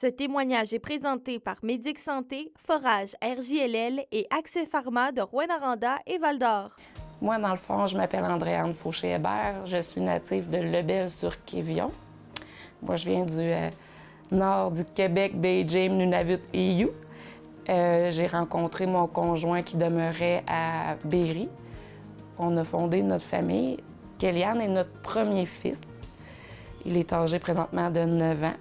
Ce témoignage est présenté par Médic Santé, Forage RJLL et Accès Pharma de Rouyn-Noranda et Val-d'Or. Moi, dans le fond, je m'appelle Andréane Fauché-Hébert. Je suis native de Lebel-sur-Quévillon. Moi, je viens du nord du Québec, Baie-James, Nunavut et You. J'ai rencontré mon conjoint qui demeurait à Berry. On a fondé notre famille. Kéliane est notre premier fils. Il est âgé présentement de 9 ans.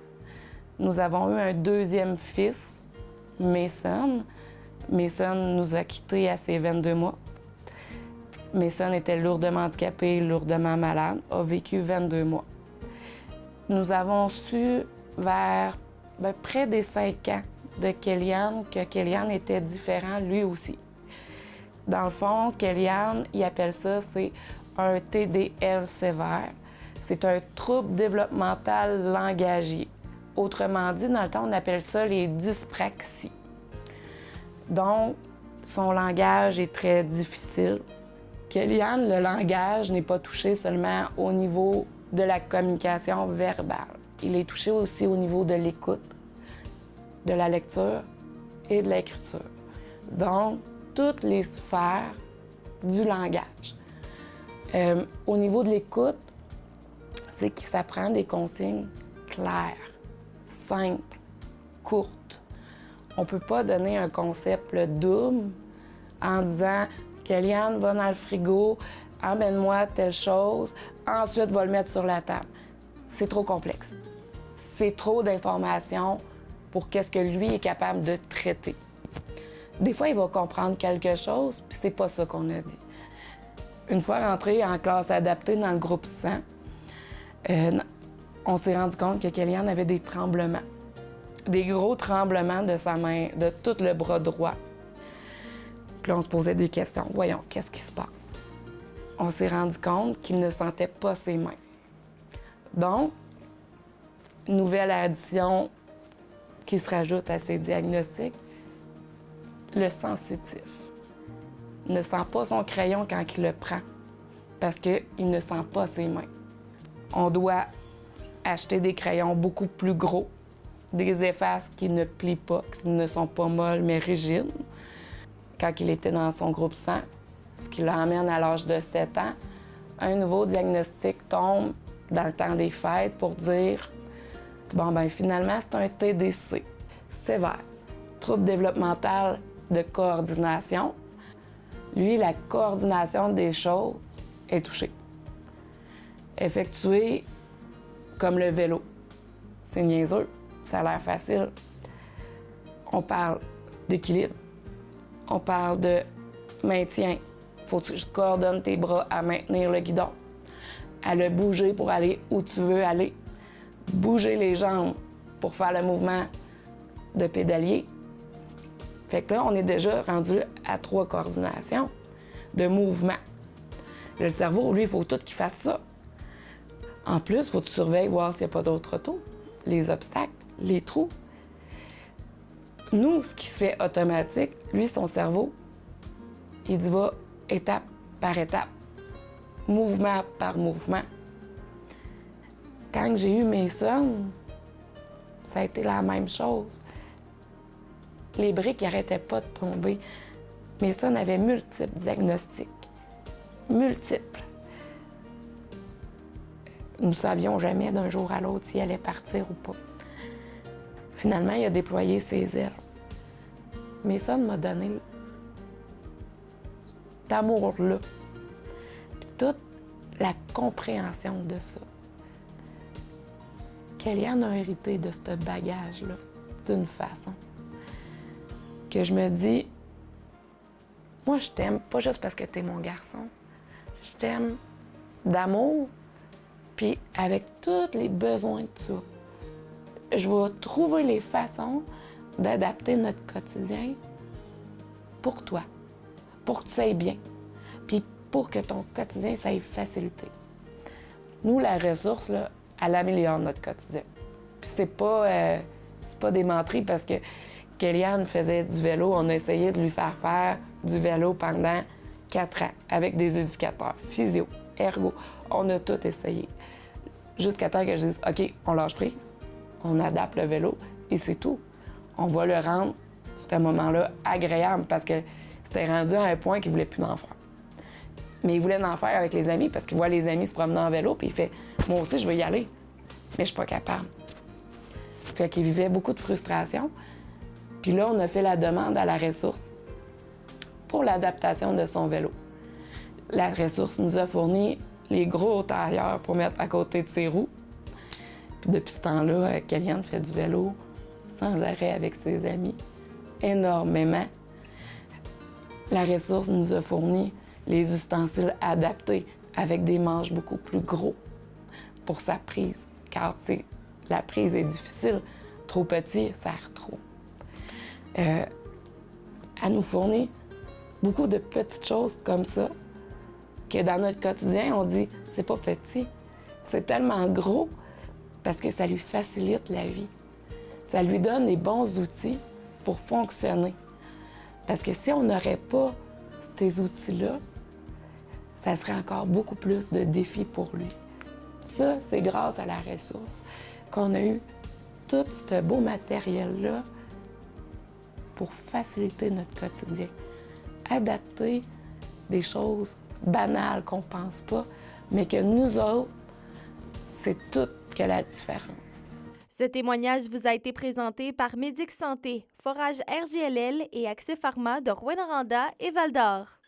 Nous avons eu un deuxième fils, Mason. Mason nous a quittés à ses 22 mois. Mason était lourdement handicapé, lourdement malade, a vécu 22 mois. Nous avons su vers près des 5 ans de Kéliane que Kéliane était différent lui aussi. Dans le fond, Kéliane, il appelle ça, c'est un TDL sévère. C'est un trouble développemental langagier. Autrement dit, dans le temps, on appelle ça les dyspraxies. Donc, son langage est très difficile. Kéliane, le langage n'est pas touché seulement au niveau de la communication verbale. Il est touché aussi au niveau de l'écoute, de la lecture et de l'écriture. Donc, toutes les sphères du langage. Au niveau de l'écoute, c'est qu'il s'apprend des consignes claires, simples, courtes. On ne peut pas donner un concept double en disant « Kéliane, va dans le frigo, emmène-moi telle chose, ensuite va le mettre sur la table ». C'est trop complexe. C'est trop d'informations pour qu'est-ce que lui est capable de traiter. Des fois, il va comprendre quelque chose, puis c'est pas ça qu'on a dit. Une fois rentré en classe adaptée dans le groupe 100, on s'est rendu compte que Kéliane avait des tremblements. Des gros tremblements de sa main, de tout le bras droit. Puis là, on se posait des questions. Voyons, qu'est-ce qui se passe? On s'est rendu compte qu'il ne sentait pas ses mains. Donc, nouvelle addition qui se rajoute à ces diagnostics, le sensitif. Il ne sent pas son crayon quand il le prend parce qu'il ne sent pas ses mains. On doit acheter des crayons beaucoup plus gros, des effaces qui ne plient pas, qui ne sont pas molles mais rigides. Quand il était dans son groupe 100, ce qui l'emmène à l'âge de 7 ans, un nouveau diagnostic tombe dans le temps des fêtes pour dire « Bon, ben finalement, c'est un TDC sévère, trouble développemental de coordination. » Lui, la coordination des choses est touchée. Effectuée comme le vélo. C'est niaiseux, ça a l'air facile. On parle d'équilibre, on parle de maintien. Faut que tu coordonnes tes bras à maintenir le guidon, à le bouger pour aller où tu veux aller, bouger les jambes pour faire le mouvement de pédalier. Fait que là, on est déjà rendu à 3 coordinations de mouvement. Le cerveau, lui, il faut tout qu'il fasse ça. En plus, il faut que tu surveilles, voir s'il n'y a pas d'autres autos, les obstacles, les trous. Nous, ce qui se fait automatique, lui, son cerveau, il dit va étape par étape, mouvement par mouvement. Quand j'ai eu mes sons, ça a été la même chose. Les briques n'arrêtaient pas de tomber. Mes sons avaient multiples diagnostics. Multiples. Nous ne savions jamais d'un jour à l'autre s'il allait partir ou pas. Finalement, il a déployé ses ailes. Mason m'a donné cet amour-là. Puis toute la compréhension de ça. Kéliane a hérité de ce bagage-là, d'une façon que je me dis, moi, je t'aime pas juste parce que t'es mon garçon. Je t'aime d'amour, puis avec tous les besoins que tu as. Je vais trouver les façons d'adapter notre quotidien pour toi, pour que tu ailles bien, puis pour que ton quotidien, ça ait facilité. Nous, la ressource, là, elle améliore notre quotidien. Puis c'est pas des menteries parce que Kéliane faisait du vélo. On a essayé de lui faire du vélo pendant 4 ans avec des éducateurs, physio, ergo. On a tout essayé. Jusqu'à temps que je dise « OK, on lâche prise, on adapte le vélo, et c'est tout. On va le rendre, ce moment-là, agréable parce que c'était rendu à un point qu'il ne voulait plus en faire. Mais il voulait en faire avec les amis parce qu'il voit les amis se promener en vélo puis il fait « Moi aussi, je veux y aller, mais je suis pas capable. » Fait qu'il vivait beaucoup de frustration. Puis là, on a fait la demande à la ressource pour l'adaptation de son vélo. La ressource nous a fourni les gros tailleurs pour mettre à côté de ses roues. Puis depuis ce temps-là, Kéliane fait du vélo sans arrêt avec ses amis, énormément. La ressource nous a fourni les ustensiles adaptés avec des manches beaucoup plus gros pour sa prise, car la prise est difficile. Trop petit, ça sert trop. Elle nous fournit beaucoup de petites choses comme ça que dans notre quotidien, on dit « c'est pas petit, c'est tellement gros » parce que ça lui facilite la vie. Ça lui donne les bons outils pour fonctionner. Parce que si on n'aurait pas ces outils-là, ça serait encore beaucoup plus de défis pour lui. Ça, c'est grâce à la ressource qu'on a eu tout ce beau matériel-là pour faciliter notre quotidien. Adapter des choses banales qu'on ne pense pas, mais que nous autres, c'est tout que la différence. Ce témoignage vous a été présenté par Médic Santé, Forage RJLL et Accès Pharma de Rouyn-Noranda et Val-d'Or.